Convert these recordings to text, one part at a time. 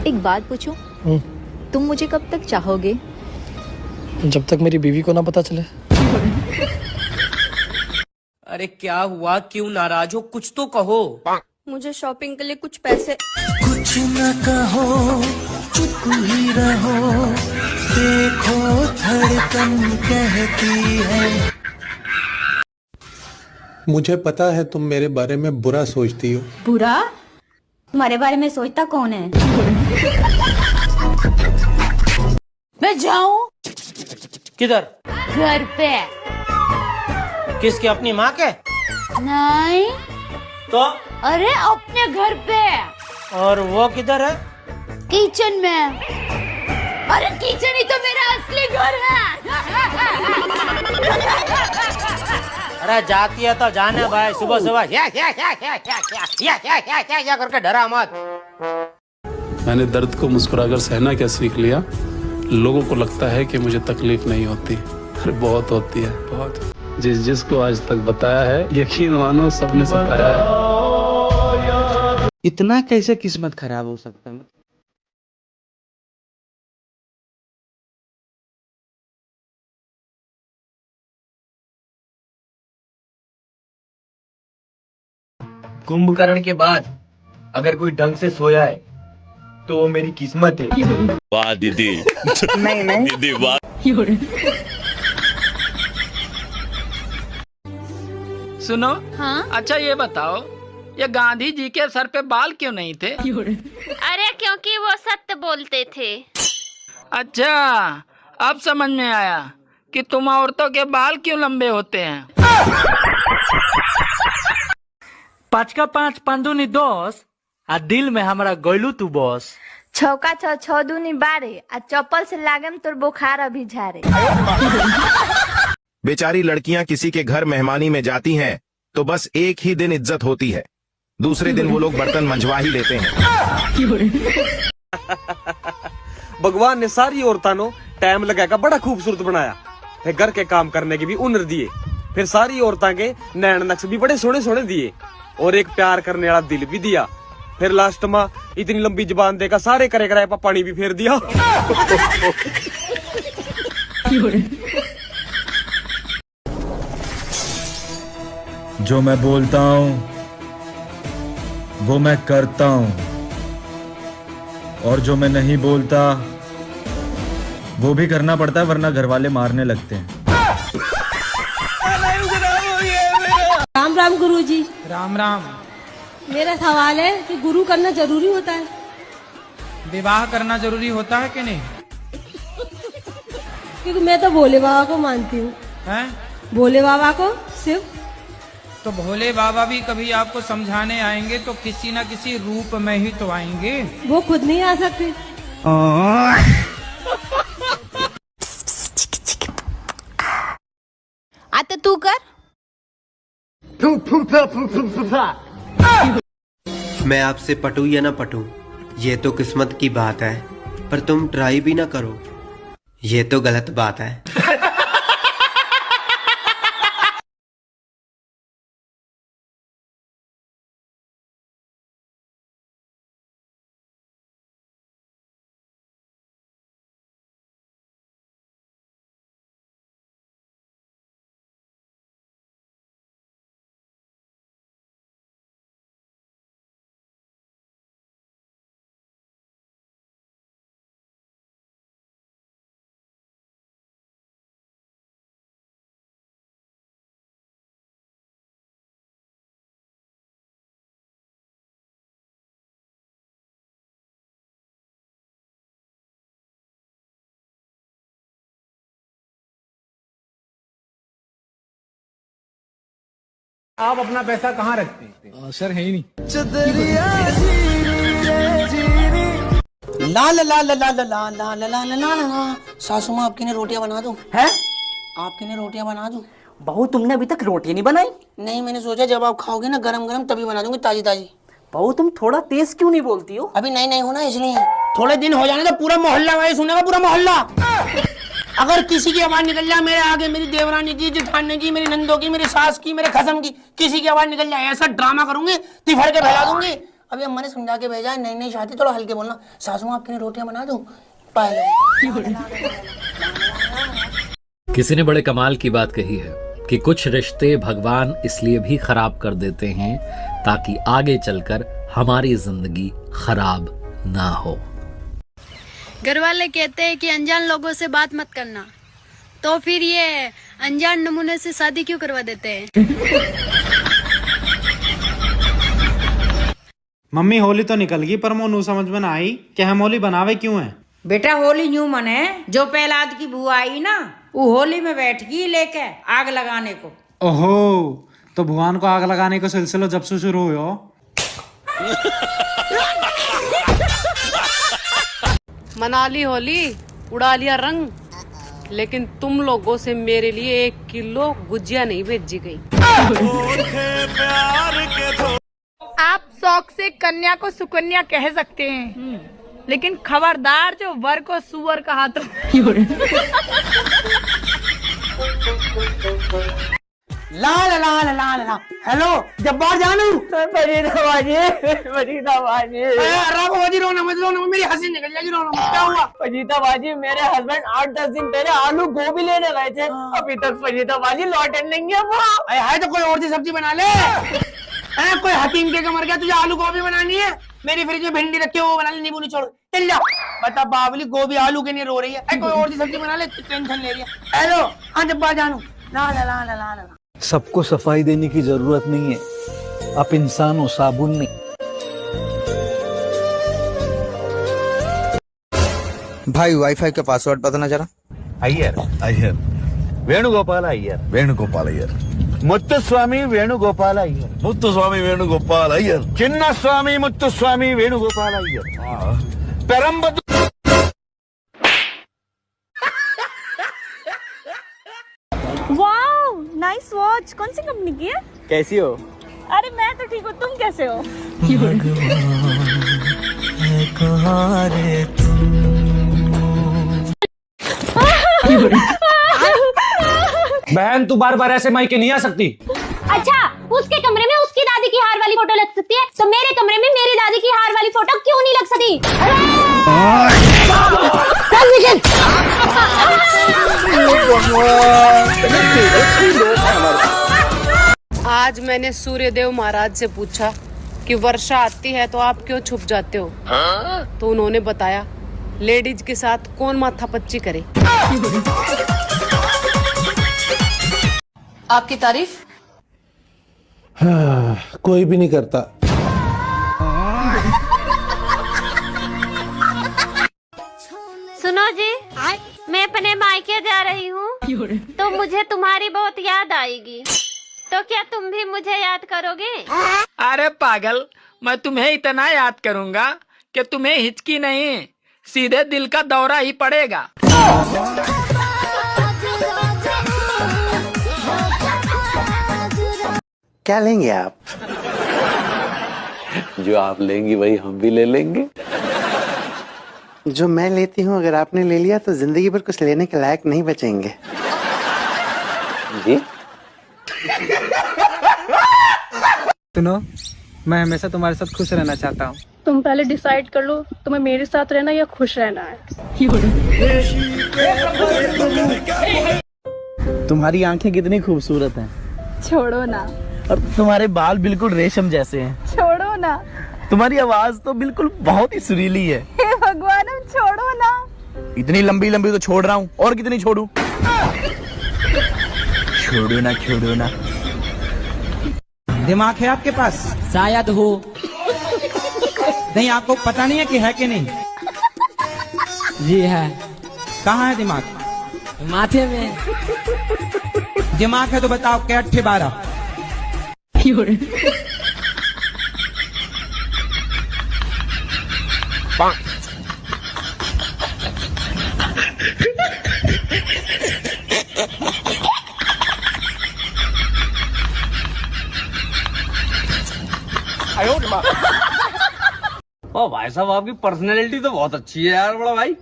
एक बात पूछूं? तुम मुझे कब तक चाहोगे? जब तक मेरी बीवी को ना पता चले। अरे क्या हुआ, क्यों नाराज हो? कुछ तो कहो। मुझे शॉपिंग के लिए कुछ पैसे। कुछ न कहो, चुप ही रहो, देखो धड़कन कहती है। मुझे पता है तुम मेरे बारे में बुरा सोचती हो। बुरा? तुम्हारे बारे में सोचता कौन है? मैं जाऊं? किधर? घर पे। किसके? अपनी माँ के? नहीं तो? अरे अपने घर पे। और वो किधर है? किचन में। अरे किचन ही तो मेरा असली घर है। अरे जाती है तो जाने भाई, सुबह सुबह या करके डरा मत। मैंने दर्द को मुस्कुराकर सहना क्या सीख लिया। लोगों को लगता है कि मुझे तकलीफ नहीं होती, अरे बहुत होती है, बहुत। जिसको आज तक बताया है, यकीन मानो सबने सताया है। इतना कैसे किस्मत खराब हो सकता है? कुंभकर्ण के बाद अगर कोई ढंग से सोया है तो वो मेरी किस्मत है। वाह दीदी। नहीं दीदी वाह। सुनो। हाँ? अच्छा ये बताओ, ये गांधी जी के सर पे बाल क्यों नहीं थे? अरे क्योंकि वो सत्य बोलते थे। अच्छा, अब समझ में आया कि तुम औरतों के बाल क्यों लंबे होते हैं। 5 का 5 5 दूनी 10 आ दिल में हमारा गइलू तू बस। 6 का 6 6 दूनी 12 आ चप्पल से लागम तोर बुखार अभी झारे। बेचारी लड़कियां किसी के घर मेहमानी में जाती हैं तो बस एक ही दिन इज्जत होती है, दूसरे दिन वो लोग बर्तन मंजवा ही लेते हैं। भगवान ने सारी औरतां नो टाइम लगाकर बड़ा खूबसूरत बनाया, फिर घर के काम करने की भी हुनर दिए, फिर सारी औरतां के नैन नक्श भी बड़े सोने सोने दिए, और एक प्यार करने वाला दिल भी दिया, फिर लास्ट में इतनी लंबी जुबान देकर सारे करे कराए पर पानी भी फेर दिया। जो मैं बोलता हूँ वो मैं करता हूँ, और जो मैं नहीं बोलता वो भी करना पड़ता है, वरना घर वाले मारने लगते हैं। राम राम गुरुजी। राम राम। मेरा सवाल है कि गुरु करना जरूरी होता है? विवाह करना जरूरी होता है कि नहीं? क्योंकि मैं तो भोले बाबा को मानती हूँ। हैं? भोले बाबा को सिर्फ। तो भोले बाबा भी कभी आपको समझाने आएंगे तो किसी न किसी रूप में ही तो आएंगे। वो खुद नहीं आ सकते। आता तू कर। मैं आपसे पटूं या ना पटूं, ये तो किस्मत की बात है, पर तुम ट्राई भी ना करो, ये तो गलत बात है। आप अपना पैसा कहाँ रखते हैं? सर है ही नहीं। ला ला ला ला ला ला ला ला ला ला ला ला। सासू माँ आपके लिए रोटियां बना दूं? हैं? आपके लिए रोटियां बना दूं? बहू तुमने अभी तक रोटी नहीं बनाई? नहीं, मैंने सोचा जब आप खाओगे ना गरम गरम तभी बना दूंगी, ताजी ताजी। बहू तुम थोड़ा तेज क्यों नहीं बोलती हो? अभी नहीं नहीं होना, इसलिए थोड़े दिन हो जाने तो पूरा मोहल्ला वाले सुनेगा, पूरा मोहल्ला। अगर किसी की आवाज निकल जाए मेरे आगे, मेरी देवरानी की, जेठानी की, मेरी नंदों की, मेरी सास की, मेरे खसम की, किसी की आवाज निकल जाए, ऐसा ड्रामा करूंगी, तिफड़ के फैला दूंगी। अभी अम्मा ने समझा के भेजा है, नई नई शादी, थोड़ा हल्के बोलना। सासू माँ आपके लिए रोटियां बना दूं? किसी ने बड़े कमाल की बात कही है कि कुछ रिश्ते भगवान इसलिए भी खराब कर देते हैं ताकि आगे चलकर हमारी जिंदगी खराब ना हो। घर वाले कहते हैं कि अनजान लोगों से बात मत करना, तो फिर ये अनजान नमूने से शादी क्यों करवा देते हैं? मम्मी होली तो निकल गई पर मोनू समझ में ना आई कि हम होली बनावे क्यों है। बेटा होली यूं मने, जो पहलाद की बुआ आई ना, वो होली में बैठ गई लेके आग लगाने को। ओहो, तो भगवान को आग लगाने का सिलसिला जब से शुरू हुआ। मना ली होली, उड़ा लिया रंग, लेकिन तुम लोगों से मेरे लिए 1 किलो गुजिया नहीं भेजी गई। आप शौक से कन्या को सुकन्या कह सकते हैं, लेकिन खबरदार जो वर को सुअर कहा तो। ला ला ला ला ला ला। हेलो जब्बार जानू। फरीदाबाजी, फरीदाबाजी। बाजी रोना मत, रोना मेरी हंसी निकल जाएगी, रोना मत। क्या हुआ? फरीदाबाजी, मेरे हस्बैंड 8-10 दिन पहले आलू गोभी लेने गए थे, अभी तक फरीदाबाजी लौट नहीं है वो। है तो कोई और सी सब्जी बना ले। कोई हकीम के मर गया, तुझे आलू गोभी बनानी है? मेरी फ्रिज में भिंडी रखी है, वो बना ले, नींबू निचोड़। चल जा बता बाबली, गोभी आलू के नहीं रो रही है, कोई और सी सब्जी बना ले, टेंशन ले रही है। हेलो हाँ जब्बार जानू। ला ला ला ला ला ला। सबको सफाई देने की जरूरत नहीं है, आप इंसान हो, साबुन नहीं। भाई वाईफाई का पासवर्ड बताना जरा। Iyer Iyer Venugopal Iyer Venugopal Iyer Muthuswamy Venugopal Iyer Muthuswamy Venugopal Iyer Chinnaswamy Muthuswamy Venugopal Iyer Perambadur. Wow, nice watch. कौन सी कंपनी की है? कैसी हो? अरे मैं तो ठीक हूँ, तुम कैसे हो? बहन तू बार बार ऐसे मायके नहीं आ सकती। अच्छा, उसके कमरे में उसकी दादी की हार वाली फोटो लग सकती है, तो मेरे कमरे में मेरी दादी की हार वाली फोटो क्यों नहीं लग सकती? आज मैंने सूर्यदेव महाराज से पूछा कि वर्षा आती है तो आप क्यों छुप जाते हो, तो उन्होंने बताया लेडीज के साथ कौन माथापच्ची करे। आपकी तारीफ कोई भी नहीं करता। सुनो जी, मैं अपने मायके जा रही हूँ, तो मुझे तुम्हारी बहुत याद आएगी, तो क्या तुम भी मुझे याद करोगे? अरे पागल, मैं तुम्हें इतना याद करूंगा कि तुम्हें हिचकी नहीं, सीधे दिल का दौरा ही पड़ेगा। क्या लेंगे आप? जो आप लेंगी वही हम भी ले लेंगे। जो मैं लेती हूँ अगर आपने ले लिया तो जिंदगी भर कुछ लेने के लायक नहीं बचेंगे। जी सुनो, मैं हमेशा तुम्हारे साथ खुश रहना चाहता हूँ। तुम पहले डिसाइड कर लो तुम्हें मेरे साथ रहना या खुश रहना है। तुम्हारी आंखें कितनी खूबसूरत हैं। छोड़ो ना। और तुम्हारे बाल बिल्कुल रेशम जैसे हैं। छोड़ो ना। तुम्हारी आवाज तो बिल्कुल बहुत ही सुरीली है। हे भगवान, छोड़ो ना। इतनी लंबी लंबी तो छोड़ रहा हूँ, और कितनी छोड़ूं? छोड़ो ना, छोड़ो ना। दिमाग है आपके पास? शायद हो। नहीं, आपको पता नहीं है कि है कि नहीं? जी है। कहाँ है दिमाग? माथे में। दिमाग है तो बताओ क्या 8 12? ओ भाई साहब, आपकी पर्सनैलिटी तो बहुत अच्छी है यार। बड़ा भाई,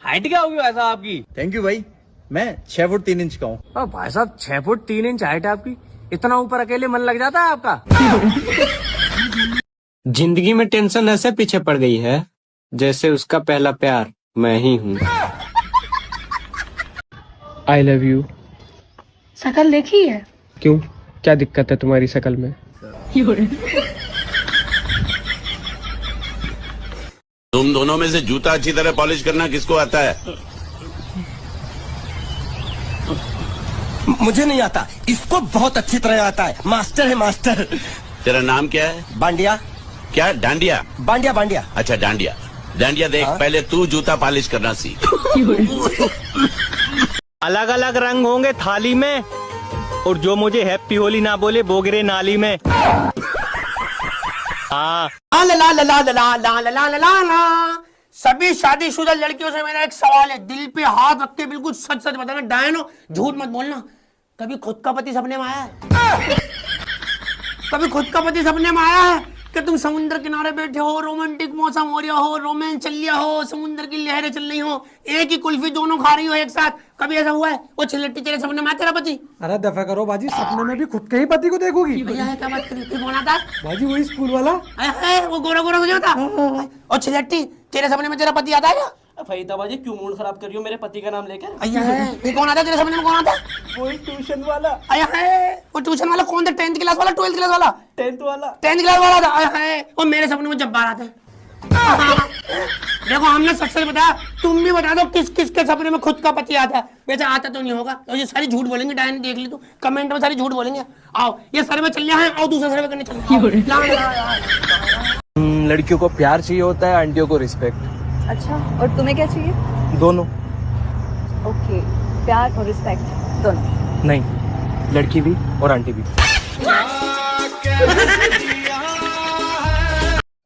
हाइट क्या होगी भाई साहब आपकी? थैंक यू भाई, मैं 6 फुट 3 इंच का हूँ। भाई साहब 6 फुट 3 इंच हाइट है आपकी, इतना ऊपर अकेले मन लग जाता है आपका? जिंदगी में टेंशन ऐसे पीछे पड़ गई है जैसे उसका पहला प्यार मैं ही हूँ। I love you. शकल देखी है? क्यों, क्या दिक्कत है तुम्हारी शकल में? तुम दोनों में से जूता अच्छी तरह पॉलिश करना किसको आता है? मुझे नहीं आता, इसको बहुत अच्छी तरह आता है। मास्टर है मास्टर। तेरा नाम क्या है? बांडिया। क्या? डांडिया? बांडिया बांडिया। अच्छा डांडिया। डांडिया देख, पहले तू जूता पॉलिश करना सीख। अलग अलग रंग होंगे थाली में, और जो मुझे हैप्पी होली ना बोले वो गिरे नाली में। हाँ। ला ला ला ला ला ला ला ला ला ला ला। सभी शादीशुदा लड़कियों से मेरा एक सवाल है, दिल पे हाथ रख के बिल्कुल सच सच बताना, डायनो झूठ मत बोलना। कभी खुद का पति सपने में आया है? कभी खुद का पति सपने में आया है कि तुम समुद्र किनारे बैठे हो, रोमांटिक मौसम हो रहा हो, रोमांस चल रहा हो, समुद्र की लहरें चल रही हो, एक ही कुल्फी दोनों खा रही हो एक साथ? कभी ऐसा हुआ है? वो छिलट्टी तेरे सपने में आया तेरा पति? अरे दफा करो बाजी, सपने में भी खुद के ही पति को देखोगी? भैया है क्या बात करी? फिर कौन आता? बाजी वही स्कूल वाला वो गोरा गोरा हो था। और छिलट्टी तेरे सपने में तेरा पति आता है क्या? फरीदा बाजी क्यों मूड खराब कर रही हो मेरे पति का नाम लेकर? अय्या है, फिर कौन आता तेरे सपने में? कौन आता? वही ट्यूशन वाला। अय्या है, वो ट्यूशन वाला कौन था? 10th क्लास वाला, 12th क्लास वाला? 10th वाला। 10th क्लास वाला था। अय्या है, वो मेरे सपने में जब्बार आता है। देखो हमने सच सच बताया, तुम भी बता दो किस किस के सपने में खुद का पति आता है। वैसे आता तो नहीं होगा, तो ये सारी झूठ बोलेंगे। डायन देख ली तू, कमेंट में सारी झूठ बोलेंगे। आओ ये सर्वे चल रहा है, आओ दूसरा सर्वे करने चल। लड़कियों को प्यार चाहिए होता है, आंटियों को रिस्पेक्ट। अच्छा, और तुम्हें क्या चाहिए? दोनों। ओके, प्यार और रिस्पेक्ट दोनों? नहीं, लड़की भी और आंटी भी।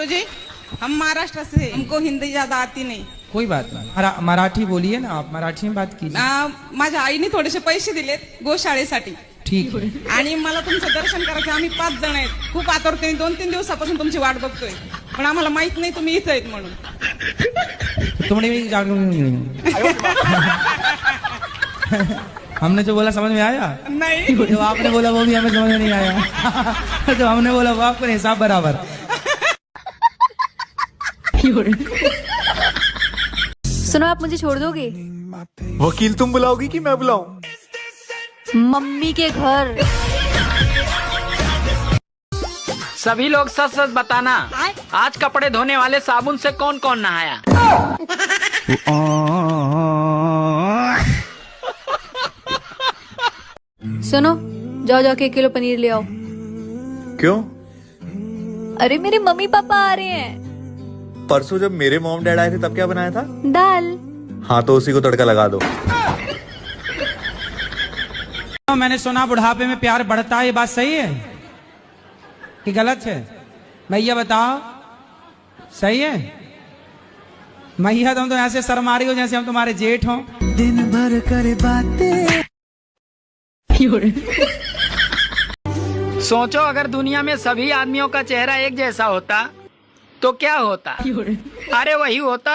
जी हम महाराष्ट्र से, हमको हिंदी ज्यादा आती नाही। कोई बात नहीं, मराठी बोलिए ना आप, मराठी में बात कीजिए। माझ्या आईने थोडेसे पैसे दिलेत गोशाळेसाठी। ठीक आहे। आणि मला तुमचं दर्शन करायचं, आम्ही 5 जण आहेत, खूप आतुरतेने 2-3 दिवसापासून तुमची वाट बघतोय, पण आम्हाला माहित नाही तुम्ही इथं आहेत म्हणून। हमने जो बोला समझ में आया? नहीं। जो आपने बोला वो भी हमें समझ में नहीं आया। जो हमने बोला वो आपको हिसाब बराबर। सुनो, आप मुझे छोड़ दोगे? वकील तुम बुलाओगी कि मैं बुलाऊं? मम्मी के घर। सभी लोग सच सच बताना, आज कपड़े धोने वाले साबुन से कौन कौन नहाया? सुनो, जाओ जाके 1 किलो पनीर ले आओ। क्यों? अरे मेरे मम्मी पापा आ रहे हैं। परसों जब मेरे मॉम डैड आए थे तब क्या बनाया था? दाल। हाँ तो उसी को तड़का लगा दो। मैंने सुना बुढ़ापे में प्यार बढ़ता है, ये बात सही है कि गलत है? भैया बताओ, सही है? मैया तुम तो ऐसे शर्मा रही हो जैसे हम तुम्हारे जेठ हो। दिन भर करे बातें। सोचो अगर दुनिया में सभी आदमियों का चेहरा एक जैसा होता तो क्या होता? अरे वही होता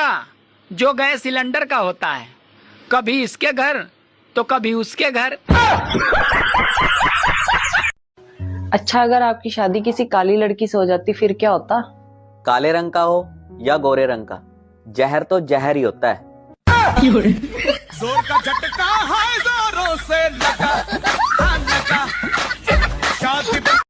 जो गैस सिलेंडर का होता है, कभी इसके घर तो कभी उसके घर। अच्छा, अगर आपकी शादी किसी काली लड़की से हो जाती फिर क्या होता? काले रंग का हो या गोरे रंग का, जहर तो जहर ही होता है। जोर का झटका है जोरों से लगा।